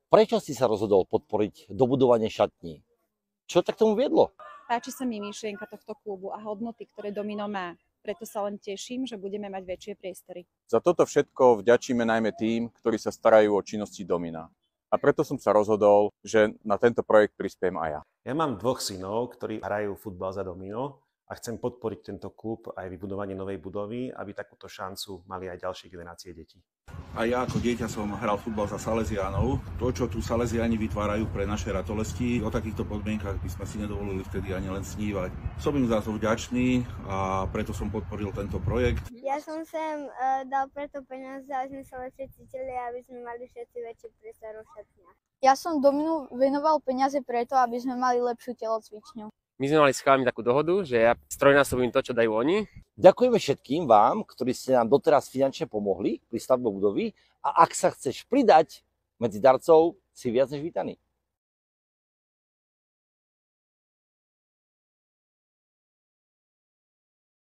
Prečo si sa rozhodol podporiť dobudovanie šatní? Čo tak tomu viedlo? Páči sa mi myšlienka tohto klubu a hodnoty, ktoré Domino má. Preto sa len teším, že budeme mať väčšie priestory. Za toto všetko vďačíme najmä tým, ktorí sa starajú o činnosti Domina. A preto som sa rozhodol, že na tento projekt prispiem aj ja. Ja mám 2 synov, ktorí hrajú futbal za Domino a chcem podporiť tento klub aj vybudovanie novej budovy, aby takúto šancu mali aj ďalšie generácie detí. A ja ako dieťa som hral futbal za Salesiánov. To, čo tu Salesiáni vytvárajú pre naše ratolesti, o takýchto podmienkach by sme si nedovolili vtedy ani len snívať. Som im za to vďačný a preto som podporil tento projekt. Ja som sem dal preto peniaze, aby sme sa lepšie cítili a aby sme mali všetci väčší priestor vo šatniach. Ja som Dominu venoval peniaze preto, aby sme mali lepšiu telocvičňu. My sme mali s chalami takú dohodu, že ja strojnásobím to, čo dajú oni. Ďakujeme všetkým vám, ktorí ste nám doteraz finančne pomohli pri stavbe budovy a ak sa chceš pridať medzi darcov, si viac než vítaný.